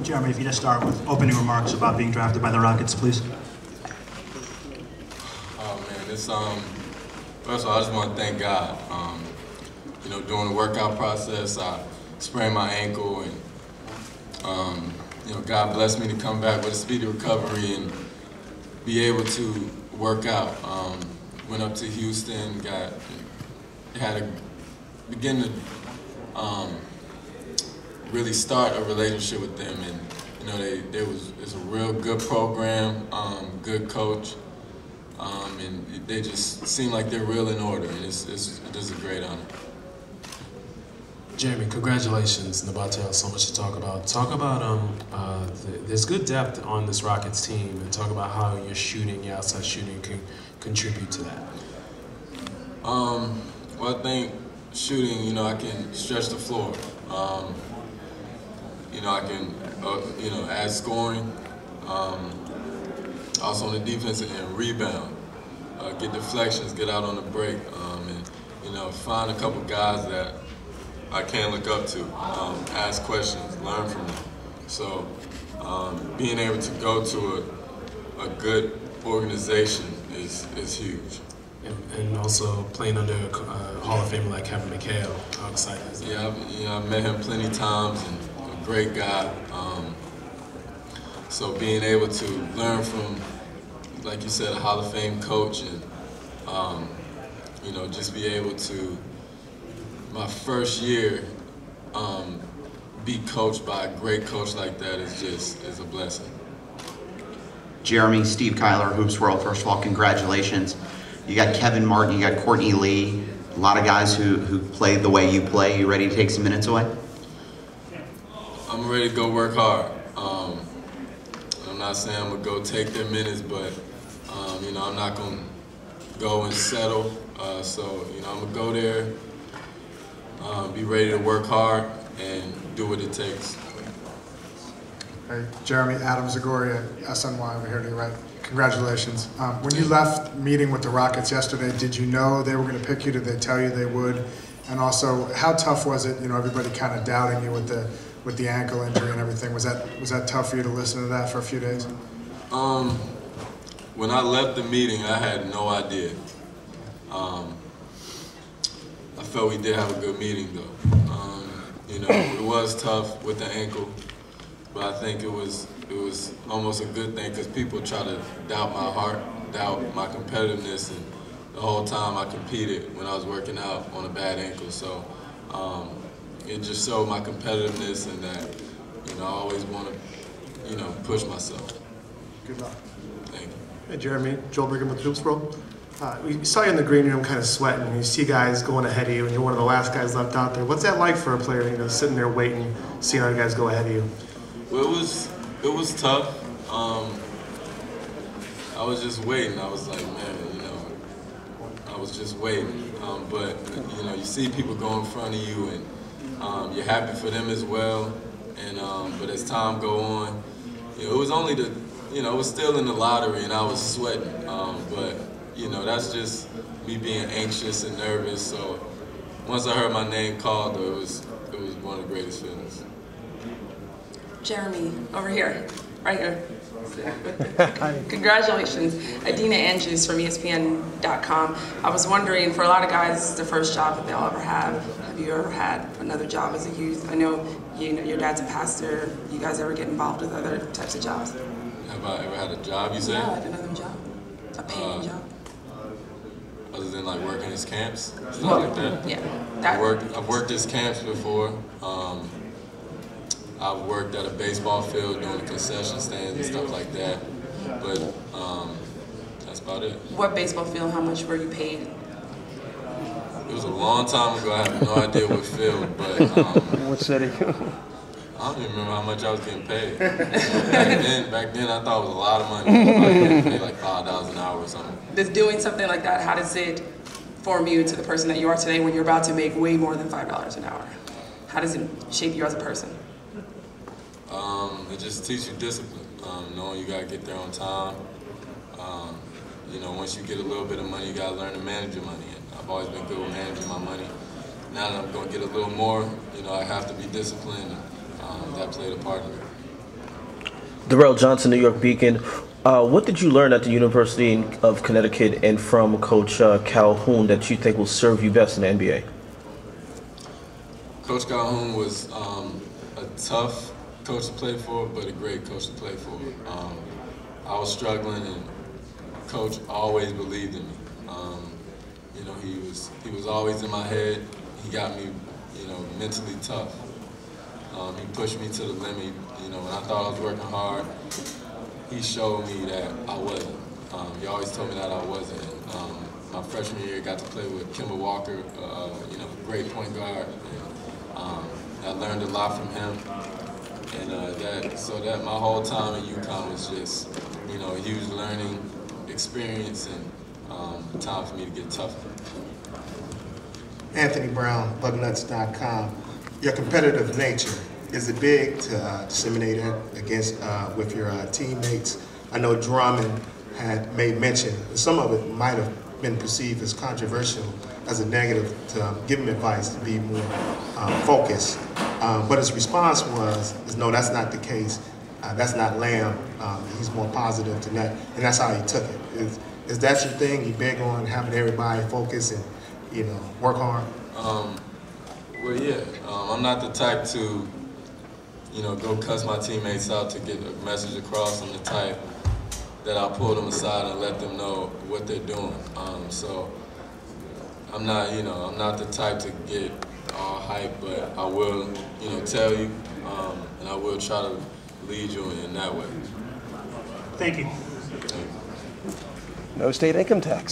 Jeremy, if you just start with opening remarks about being drafted by the Rockets, please. Oh man, it's first of all, I just want to thank God. You know, during the workout process, I sprained my ankle, and you know, God blessed me to come back with a speedy recovery and be able to work out. Went up to Houston, begin to really start a relationship with them, and you know, it's a real good program, good coach, and they just seem like they're real in order, and it's a great honor. Jeremy, congratulations, Nabatel. So much to talk about. Talk about there's good depth on this Rockets team, and talk about how your shooting, your outside shooting, can contribute to that. Well, I think shooting, you know, I can stretch the floor. You know, I can, you know, add scoring. Also on the defensive end, rebound, get deflections, get out on the break, and you know, find a couple guys that I can look up to, ask questions, learn from them. So being able to go to a good organization is huge. And also playing under a Hall of Famer like Kevin McHale, how exciting is that? Yeah, I've met him plenty of times, and a great guy. So being able to learn from, like you said, a Hall of Fame coach, and you know, just be able to, my first year, be coached by a great coach like that is a blessing. Jeremy, Steve Kyler, Hoops World, first of all, congratulations. You got Kevin Martin, you got Courtney Lee, a lot of guys who play the way you play. You ready to take some minutes away? I'm ready to go work hard. I'm not saying I'm going to go take their minutes, but you know, I'm not going to go and settle. So, you know, I'm going to go there, be ready to work hard and do what it takes. Hey, Jeremy, Adam Zagoria, SNY over here to your right. Congratulations. When you left meeting with the Rockets yesterday, did you know they were going to pick you? Did they tell you they would? And also, how tough was it? You know, everybody kind of doubting you with the ankle injury and everything. Was that tough for you to listen to that for a few days? When I left the meeting, I had no idea. I felt we did have a good meeting, though. You know, it was tough with the ankle, but I think it was almost a good thing, because people try to doubt my heart, doubt my competitiveness, and the whole time I competed when I was working out on a bad ankle. So it just showed my competitiveness, and that, you know, I always want to, you know, push myself. Good luck. Thank you. Hey, Jeremy, Joel Brigham with Hoops World. We saw you in the green room kind of sweating, and you see guys going ahead of you, and you're one of the last guys left out there. What's that like for a player, you know, sitting there waiting, seeing other guys go ahead of you? Well, it was tough. I was just waiting. I was like, man, you know, I was just waiting. But, you know, you see people go in front of you, and you're happy for them as well. And but as time go on, you know, it was only it was still in the lottery, and I was sweating. But, you know, that's just me being anxious and nervous. So once I heard my name called, though, it was one of the greatest feelings. Jeremy, over here, right here. Congratulations. Adina Andrews from ESPN.com. I was wondering, for a lot of guys, this is the first job that they'll ever have. Have you ever had another job as a youth? I know, you know, your dad's a pastor. You guys ever get involved with other types of jobs? Have I ever had a job, you said? Yeah, like another job. A paying job. Other than like working as camps, stuff like that. Yeah. I've worked as camps before. I've worked at a baseball field doing the concession stands and stuff like that. But that's about it. What baseball field? How much were you paid? It was a long time ago. I have no idea what field, but what city? I don't even remember how much I was getting paid. Back then I thought it was a lot of money. I was getting paid like $5 an hour or something. Does doing something like that, how does it form you into the person that you are today when you're about to make way more than $5 an hour? How does it shape you as a person? It just teaches you discipline, knowing you gotta get there on time. You know, once you get a little bit of money, you gotta learn to manage your money. And I've always been good with managing my money. Now that I'm gonna get a little more, you know, I have to be disciplined. That played a part in it. Darrell Johnson, New York Beacon. What did you learn at the University of Connecticut and from Coach Calhoun that you think will serve you best in the NBA? Coach Calhoun was a tough coach to play for, but a great coach to play for. I was struggling, and Coach always believed in me. You know, he was always in my head. He got me, you know, mentally tough. He pushed me to the limit. You know, when I thought I was working hard, he showed me that I wasn't. He always told me that I wasn't. My freshman year, I got to play with Kemba Walker, you know, great point guard. And, I learned a lot from him. And so that my whole time at UConn was just, you know, a huge learning experience and time for me to get tougher. Anthony Brown, Bugnuts.com. Your competitive nature, is it big to disseminate it against with your teammates? I know Drummond had made mention, some of it might have been perceived as controversial, as a negative, to give him advice to be more focused. But his response was, no, that's not the case. That's not Lamb. He's more positive than that, and that's how he took it. Is that your thing? You big on having everybody focus and, you know, work hard? Well, yeah. I'm not the type to, you know, go cuss my teammates out to get a message across. I'm the type that I'll pull them aside and let them know what they're doing. So I'm not, you know, I'm not the type to get all hype, but I will, you know, tell you, and I will try to lead you in that way. Thank you. No state income tax.